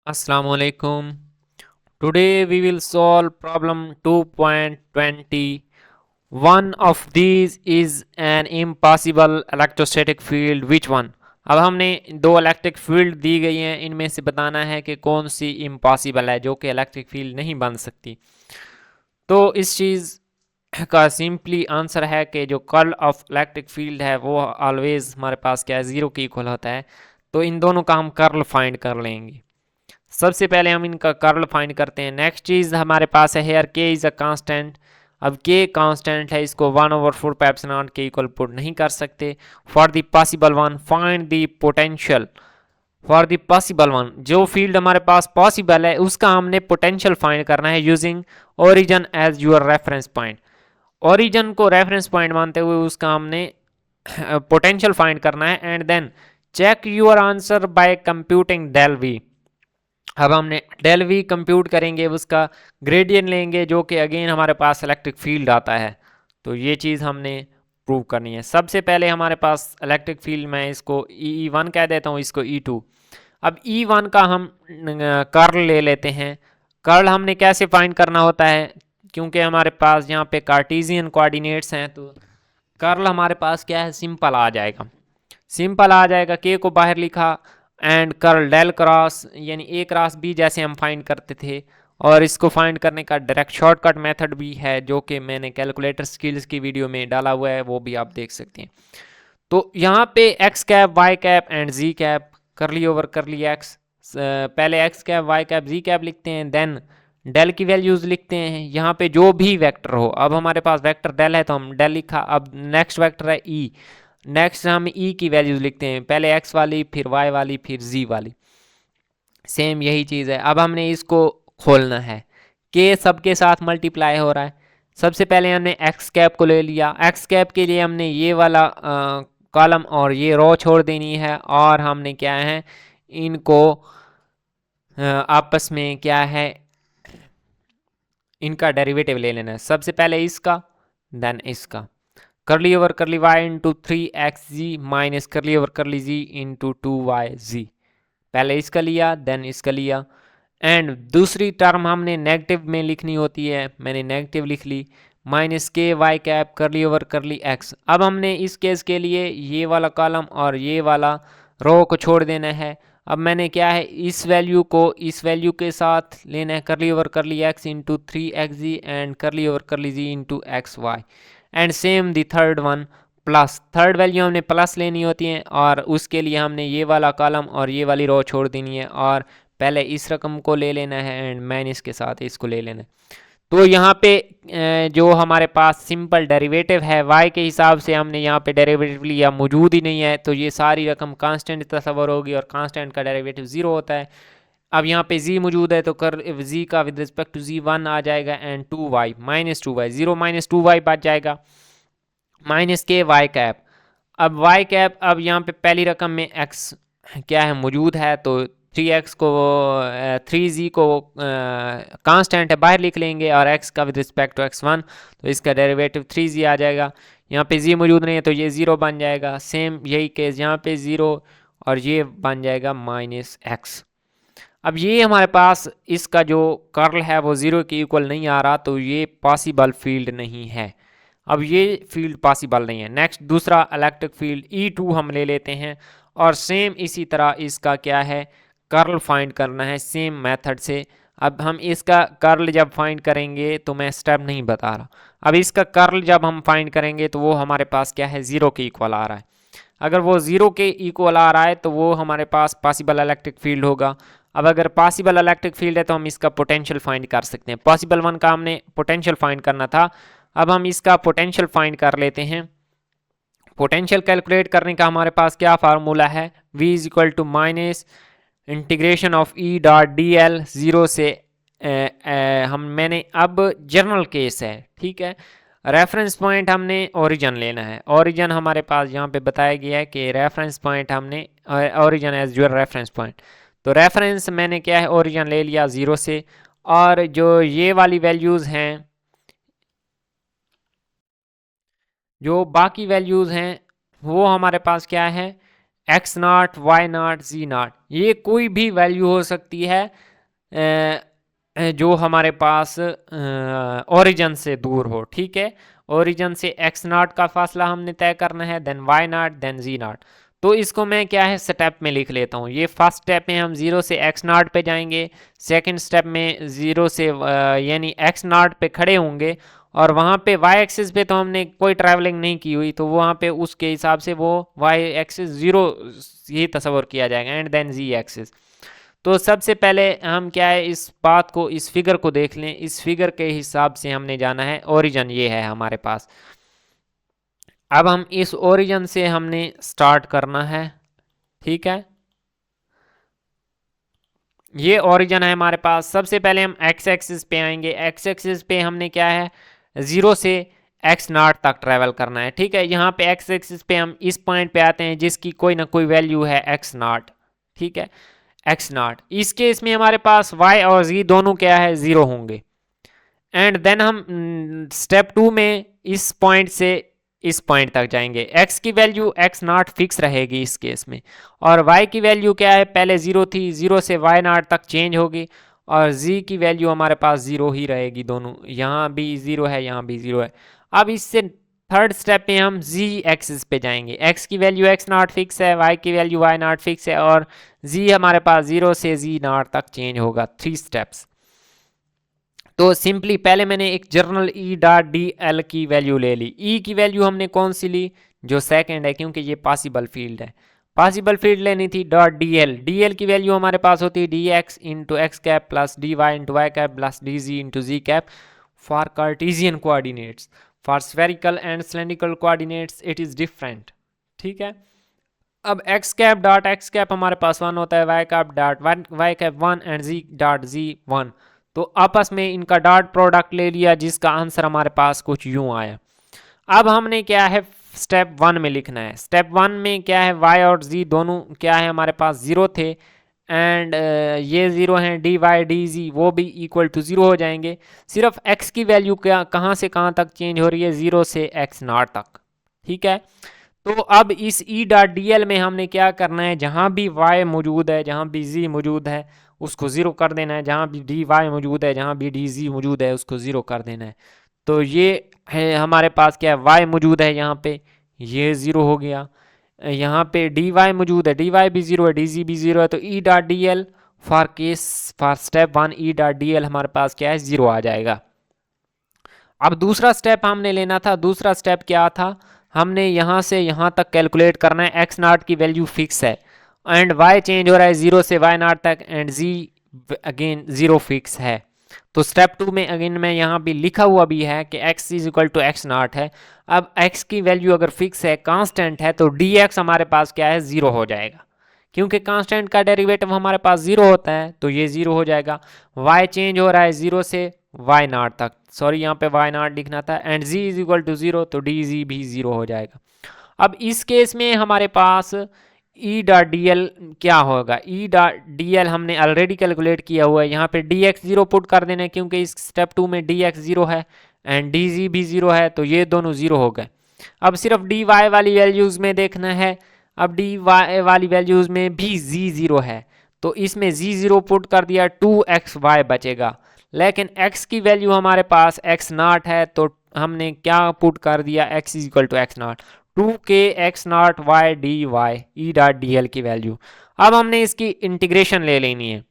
Assalamualaikum. Today we will solve problem 2.20. One of these is an impossible electrostatic field. Which one? अब हमने दो electric field दी गई हैं, इनमें से बताना है कि कौन सी इम्पॉसिबल है जो कि इलेक्ट्रिक फील्ड नहीं बन सकती। तो इस चीज़ का सिंपली आंसर है कि जो कर्ल ऑफ इलेक्ट्रिक फील्ड है वो ऑलवेज हमारे पास क्या है, ज़ीरो के इक्वल होता है। तो इन दोनों का हम कर्ल फाइंड कर लेंगे। सबसे पहले हम इनका कर्ल फाइंड करते हैं। नेक्स्ट चीज़ हमारे पास है हेयर के इज़ अ कांस्टेंट। अब के कांस्टेंट है, इसको 1/4 पाइप्सिलॉन के इक्वल पुट नहीं कर सकते। For the possible one find the potential. For the possible one, जो फील्ड हमारे पास पॉसिबल है उसका हमने पोटेंशियल फाइंड करना है using origin as your reference point. Origin को रेफरेंस पॉइंट मानते हुए उसका हमने पोटेंशियल फाइंड करना है। And then check your answer by computing del we. अब हमने डेल वी कंप्यूट करेंगे, उसका ग्रेडियंट लेंगे जो कि अगेन हमारे पास इलेक्ट्रिक फील्ड आता है। तो ये चीज़ हमने प्रूव करनी है। सबसे पहले हमारे पास इलेक्ट्रिक फील्ड, मैं इसको ई वन कह देता हूँ, इसको ई2। अब ई1 का हम कर्ल ले लेते हैं। कर्ल हमने कैसे फाइंड करना होता है, क्योंकि हमारे पास यहाँ पे कार्टेशियन कोऑर्डिनेट्स हैं, तो कर्ल हमारे पास क्या है, सिंपल आ जाएगा। सिंपल आ जाएगा, के को बाहर लिखा एंड कर्ल डेल क्रॉस, यानी ए क्रॉस बी जैसे हम फाइंड करते थे। और इसको फाइंड करने का डायरेक्ट शॉर्टकट मेथड भी है जो कि मैंने कैलकुलेटर स्किल्स की वीडियो में डाला हुआ है, वो भी आप देख सकते हैं। तो यहाँ पे X cap Y cap and G cap, curly over curly X, पहले X cap Y cap G cap लिखते हैं, देन डेल की वैल्यूज लिखते हैं। यहाँ पे जो भी वेक्टर हो, अब हमारे पास वेक्टर डेल है तो हम डेल लिखा। अब नेक्स्ट वेक्टर है ई, नेक्स्ट हम ई की वैल्यूज लिखते हैं, पहले एक्स वाली फिर वाई वाली फिर जी वाली, सेम यही चीज़ है। अब हमने इसको खोलना है, के सबके साथ मल्टीप्लाई हो रहा है। सबसे पहले हमने एक्स कैप को ले लिया, एक्स कैप के लिए हमने ये वाला कॉलम और ये रो छोड़ देनी है, और हमने क्या है, इनको आपस में क्या है, इनका डेरिवेटिव ले लेना है। सबसे पहले इसका, देन इसका, curly over curly y into 3xg minus curly over curly जी इंटू 2yg। पहले इसका लिया देन इसका लिया, एंड दूसरी टर्म हमने नेगेटिव में लिखनी होती है, मैंने नेगेटिव लिख ली, माइनस के Y cap curly over curly X. अब हमने इस केस के लिए ये वाला कॉलम और ये वाला रो को छोड़ देना है। अब मैंने क्या है, इस वैल्यू को इस वैल्यू के साथ लेना है, curly over curly x into 3xg and curly over curly ji into X Y, and same the third one plus, third value हमने प्लस लेनी होती है, और उसके लिए हमने ये वाला कॉलम और ये वाली रो छोड़ देनी है, और पहले इस रकम को ले लेना है एंड माइनस के साथ इसको ले लेना है। तो यहाँ पे जो हमारे पास सिंपल डेरिवेटिव है y के हिसाब से, हमने यहाँ पे डेरिवेटिव लिया, मौजूद ही नहीं है, तो ये सारी रकम कांस्टेंट तस्वर होगी, और कांस्टेंट का डेरिवेटिव ज़ीरो होता है। अब यहाँ पे z मौजूद है तो कर z का विद रिस्पेक्ट टू z 1 आ जाएगा, and 2y minus 2y, 0 minus 2y बच जाएगा, माइनस के वाई कैप। अब वाई कैप, अब यहाँ पे पहली रकम में x क्या है, मौजूद है, तो 3x को 3z को कांस्टेंट है, बाहर लिख लेंगे, और x का विद रिस्पेक्ट टू x1, तो इसका डेरिवेटिव 3z आ जाएगा। यहाँ पे z मौजूद नहीं है तो ये 0 बन जाएगा, सेम यही केस यहाँ पे 0, और ये बन जाएगा माइनस x। अब ये हमारे पास इसका जो कर्ल है वो 0 के इक्वल नहीं आ रहा, तो ये पॉसिबल फील्ड नहीं है। अब ये फील्ड पॉसिबल नहीं है। नेक्स्ट दूसरा इलेक्ट्रिक फील्ड E2 हम ले लेते हैं, और सेम इसी तरह इसका क्या है, कर्ल फाइंड करना है सेम मेथड से। अब हम इसका कर्ल जब फाइंड करेंगे, तो मैं स्टेप नहीं बता रहा, अब इसका कर्ल जब हम फाइंड करेंगे तो वो हमारे पास क्या है, 0 के इक्वल आ रहा है। अगर वो 0 के इक्वल आ रहा है तो वो हमारे पास पॉसिबल इलेक्ट्रिक फील्ड होगा। अब अगर पॉसिबल इलेक्ट्रिक फील्ड है तो हम इसका पोटेंशियल फाइंड कर सकते हैं। पॉसिबल वन का हमने पोटेंशियल फाइंड करना था, अब हम इसका पोटेंशियल फाइंड कर लेते हैं। पोटेंशियल कैलकुलेट करने का हमारे पास क्या फार्मूला है, v is equal to minus integration of E dot D L, zero से मैंने अब जनरल केस है, ठीक है। रेफरेंस पॉइंट हमने ओरिजिन लेना है, ओरिजिन हमारे पास यहाँ पे बताया गया है कि रेफरेंस पॉइंट हमने origin as your reference point, तो रेफरेंस मैंने क्या है, ओरिजिन ले लिया 0 से, और जो ये वाली वैल्यूज़ हैं, जो बाकी वैल्यूज़ हैं वो हमारे पास क्या है, x naught, y naught, z naught, ये कोई भी वैल्यू हो सकती है जो हमारे पास ओरिजिन से दूर हो। ठीक है, ओरिजिन से एक्स नॉट का फासला हमने तय करना है, then y naught, then z naught. तो इसको मैं क्या है स्टेप में लिख लेता हूँ। ये फर्स्ट स्टेप में हम जीरो से एक्स नॉट पे जाएंगे, सेकंड स्टेप में जीरो से यानी एक्स नॉट पे खड़े होंगे, और वहाँ पे वाई एक्सिस पे तो हमने कोई ट्रैवलिंग नहीं की हुई, तो वहाँ पे उसके हिसाब से वो वाई एक्सिस जीरो ये तस्वर किया जाएगा, एंड देन जी एक्सिस। तो सबसे पहले हम क्या है इस बात को, इस फिगर को देख लें। इस फिगर के हिसाब से हमने जाना है, ओरिजिन ये है हमारे पास। अब हम इस ओरिजिन से हमने स्टार्ट करना है। ठीक है, ये ओरिजिन है हमारे पास। सबसे पहले हम एक्स एक्सिस पे आएंगे। एक्स एक्सिस पे हमने क्या है जीरो से एक्स नॉट तक ट्रेवल करना है। ठीक है, यहाँ पे एक्स एक्सिस पे हम इस पॉइंट पे आते हैं जिसकी कोई ना कोई वैल्यू है एक्स नॉट। ठीक है, एक्स नॉट। इस केस में हमारे पास वाई और जी दोनों क्या है जीरो होंगे, एंड देन हम स्टेप टू में इस पॉइंट से इस पॉइंट तक जाएंगे। x की वैल्यू x नॉट फिक्स रहेगी इस केस में, और y की वैल्यू क्या है, पहले जीरो थी, जीरो से y नॉट तक चेंज होगी, और z की वैल्यू हमारे पास जीरो ही रहेगी दोनों, यहाँ भी जीरो है, यहाँ भी जीरो है। अब इससे थर्ड स्टेप में हम z एक्सिस पे जाएंगे। x की वैल्यू x नॉट फिक्स है, y की वैल्यू y नॉट फिक्स है, और z हमारे पास जीरो से z नॉट तक चेंज होगा। Three steps. तो सिंपली पहले मैंने एक जर्नल ई डॉट डी एल की वैल्यू ले ली। ई की वैल्यू हमने कौन सी ली, जो सेकंड है, क्योंकि ये पॉसिबल फील्ड है। पॉसिबल फील्ड लेनी थी dot D l. D l की वैल्यू हमारे पास होती है d x into x cap plus d y into y cap plus d z into z cap for Cartesian coordinates. For spherical and cylindrical coordinates it is different. ठीक है, अब x cap dot x cap हमारे पास one होता है, y cap dot y cap one, and ji dot G one. तो आपस में इनका डॉट प्रोडक्ट ले लिया, जिसका आंसर हमारे पास कुछ यूं आया। अब हमने क्या है स्टेप वन में लिखना है। स्टेप वन में क्या है, y और z दोनों क्या है हमारे पास जीरो थे, एंड ये जीरो हैं, डी वाई डी जी वो भी इक्वल टू जीरो हो जाएंगे। सिर्फ x की वैल्यू क्या कहाँ से कहाँ तक चेंज हो रही है, जीरो से x नॉट तक। ठीक है, तो अब इस ई डॉट डी एल में हमने क्या करना है, जहाँ भी y मौजूद है, जहाँ भी z मौजूद है, उसको ज़ीरो कर देना है। जहाँ भी डी वाई मौजूद है, जहाँ भी डी जी मौजूद है, उसको ज़ीरो कर देना है। तो ये है हमारे पास क्या है, वाई मौजूद है यहाँ पे, ये ज़ीरो हो गया। यहाँ पे डी वाई मौजूद है, डी वाई भी ज़ीरो है, डी जी भी ज़ीरो है। तो ई dot D L for step one E dot D L हमारे पास क्या है, ज़ीरो आ जाएगा। अब दूसरा स्टेप हमने लेना था। दूसरा स्टेप क्या था, हमने यहाँ से यहाँ तक कैलकुलेट करना है। एक्स नॉट की वैल्यू फिक्स है, एंड वाई चेंज हो रहा है जीरो से वाई नॉट तक, and z again zero fix है। तो स्टेप टू में अगेन मैं यहाँ भी लिखा हुआ भी है कि x is equal to x naught है। अब x की वैल्यू अगर फिक्स है, कांस्टेंट है, तो dx हमारे पास क्या है, जीरो हो जाएगा, क्योंकि कांस्टेंट का डेरिवेटिव हमारे पास जीरो होता है, तो ये जीरो हो जाएगा। y चेंज हो रहा है जीरो से वाई नॉट तक, सॉरी यहाँ पे वाई नॉट लिखना था, and z is equal to zero, तो डी जी भी जीरो हो जाएगा। अब इस केस में हमारे पास ई डॉट डी एल क्या होगा, ई डॉट डी एल हमने ऑलरेडी कैलकुलेट किया हुआ है। यहाँ पे डी एक्स जीरो पुट कर देना है, क्योंकि इस स्टेप टू में डी एक्स जीरो है एंड डी जी भी जीरो है, तो ये दोनों जीरो हो गए। अब सिर्फ डी वाई वाली वैल्यूज में देखना है। अब डी वाई वाली वैल्यूज में भी जी जीरो है, तो इसमें जी जीरो पुट कर दिया, टू एक्स वाई बचेगा। लेकिन x की वैल्यू हमारे पास x नॉट है, तो हमने क्या पुट कर दिया, x is equal to x naught, two k x naught y d y e dot D l की वैल्यू। अब हमने इसकी इंटीग्रेशन ले लेनी है।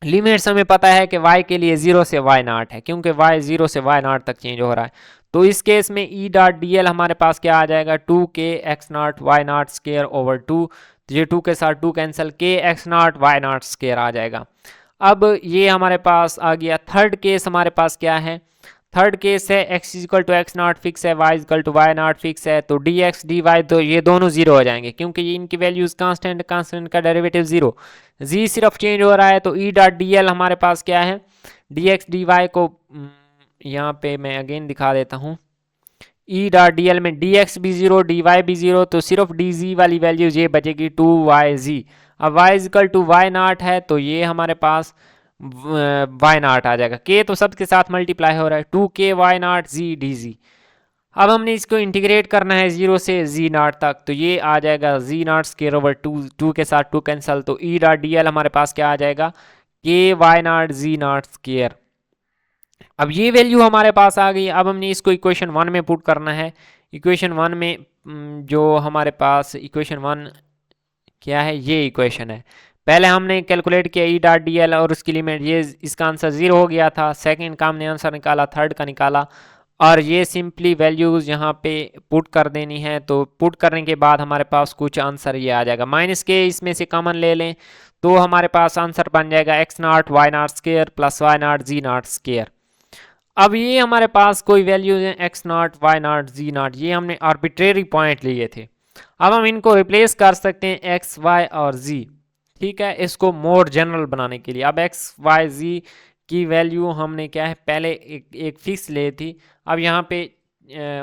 लिमिट्स हमें पता है कि y के लिए जीरो से वाई नॉट है, क्योंकि y जीरो से वाई नॉट तक चेंज हो रहा है। तो इस केस में ई डॉट डी एल हमारे पास क्या आ जाएगा, two k x naught y naught square over two, तो ये टू के साथ two cancel, k x naught y naught square आ जाएगा। अब ये हमारे पास आ गया। थर्ड केस हमारे पास क्या है, थर्ड केस है x is equal to x naught fix है, y is equal to y naught fix है, तो डी एक्स डी वाई तो ये दोनों जीरो हो जाएंगे, क्योंकि ये इनकी वैल्यूज कांस्टेंट, कांस्टेंट का डेरिवेटिव जीरो, जी सिर्फ चेंज हो रहा है। तो ई डॉट डी एल हमारे पास क्या है, डी एक्स डी वाई को यहाँ पे मैं अगेन दिखा देता हूँ। ई डॉट डी एल में डी एक्स भी जीरो, डी वाई भी जीरो, तो सिर्फ डी जी वाली वैल्यूज ये बचेगी, टू वाई जी। अब y is equal to y naught है, तो ये हमारे पास वाई नॉट आ जाएगा। के तो सबके साथ मल्टीप्लाई हो रहा है, two k y naught z d z. अब हमने इसको इंटीग्रेट करना है 0 से जी नॉट तक, तो ये आ जाएगा जी नॉट स्केयर ओवर 2 के साथ 2 कैंसल, तो ई डॉट डी एल हमारे पास क्या आ जाएगा, k y naught z naught square. अब ये वैल्यू हमारे पास आ गई। अब हमने इसको इक्वेशन 1 में पुट करना है। इक्वेशन 1 में जो हमारे पास इक्वेशन 1 क्या है, ये इक्वेशन है। पहले हमने कैलकुलेट किया ई डॉट डी एल और उसकी लिमिट, ये इसका आंसर 0 हो गया था। सेकंड का हमने आंसर निकाला, थर्ड का निकाला, और ये सिंपली वैल्यूज यहाँ पे पुट कर देनी है। तो पुट करने के बाद हमारे पास कुछ आंसर ये आ जाएगा, माइनस के इसमें से कॉमन ले लें तो हमारे पास आंसर बन जाएगा x naught y naught square plus y naught z naught square. अब ये हमारे पास कोई वैल्यूज हैं x naught y naught z naught, ये हमने आर्बिट्रेरी पॉइंट लिए थे। अब हम इनको रिप्लेस कर सकते हैं एक्स वाई और जी, ठीक है, इसको मोर जनरल बनाने के लिए। अब एक्स वाई जी की वैल्यू हमने क्या है, पहले एक फिक्स ले थी, अब यहाँ पे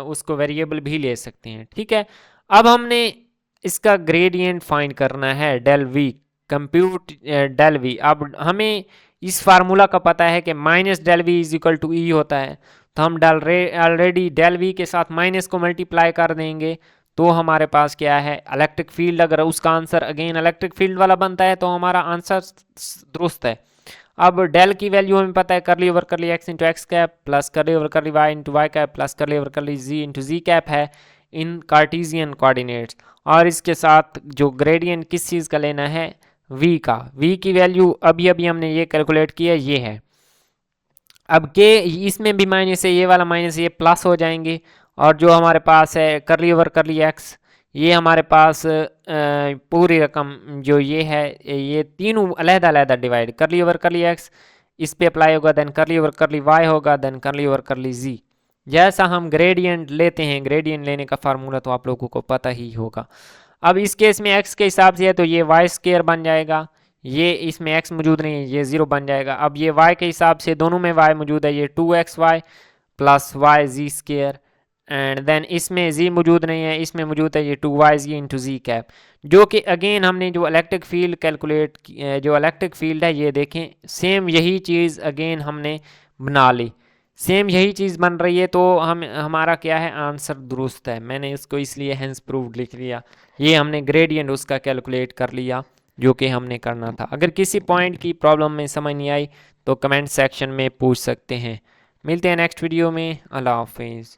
उसको वेरिएबल भी ले सकते हैं, ठीक है। अब हमने इसका ग्रेडियंट फाइंड करना है, del v, compute del we. अब हमें इस फार्मूला का पता है कि minus del v is equal to e होता है, तो हम ऑलरेडी डेल वी के साथ माइनस को मल्टीप्लाई कर देंगे, तो हमारे पास क्या है, इलेक्ट्रिक फील्ड। अगर उसका आंसर अगेन इलेक्ट्रिक फील्ड वाला बनता है तो हमारा आंसर दुरुस्त है। अब डेल की वैल्यू हमें पता है, curly over curly x into x cap plus curly over curly y into y cap plus curly over curly जी इंटू जी कैप है इन कार्टेशियन कोऑर्डिनेट्स। और इसके साथ जो ग्रेडियंट किस चीज़ का लेना है, v का। v की वैल्यू अभी अभी हमने ये कैलकुलेट किया, ये है। अब के इसमें भी माइनस है, ये वाला माइनस, ये प्लस हो जाएंगे। और जो हमारे पास है करली ओवर करली एक्स, ये हमारे पास पूरी रकम जो ये है, ये तीनों अलहदा अलहदा डिवाइड, करली ओवर करली एक्स इस पे अप्लाई होगा, देन करली ओवर करली वाई होगा, देन करली ओवर करली जी। जैसा हम ग्रेडियंट लेते हैं, ग्रेडियंट लेने का फार्मूला तो आप लोगों को पता ही होगा। अब इस केस में x के हिसाब से है तो ये वाई स्केयर बन जाएगा, ये इसमें x मौजूद नहीं है, ये 0 बन जाएगा। अब ये y के हिसाब से दोनों में y मौजूद है, ये 2xy plus y z square, and then इसमें z मौजूद नहीं है, इसमें मौजूद है ये 2yz इंटू जी कैप। जो कि अगेन हमने जो इलेक्ट्रिक फील्ड कैलकुलेट, जो इलेक्ट्रिक फील्ड है, ये देखें सेम यही चीज़ अगेन हमने बना ली, सेम यही चीज़ बन रही है। तो हम हमारा क्या है, आंसर दुरुस्त है। मैंने इसको इसलिए हेंस प्रूव्ड लिख लिया, ये हमने ग्रेडियंट उसका कैलकुलेट कर लिया जो कि हमने करना था। अगर किसी पॉइंट की प्रॉब्लम में समझ नहीं आई तो कमेंट सेक्शन में पूछ सकते हैं। मिलते हैं नेक्स्ट वीडियो में। अल्लाह हाफिज़।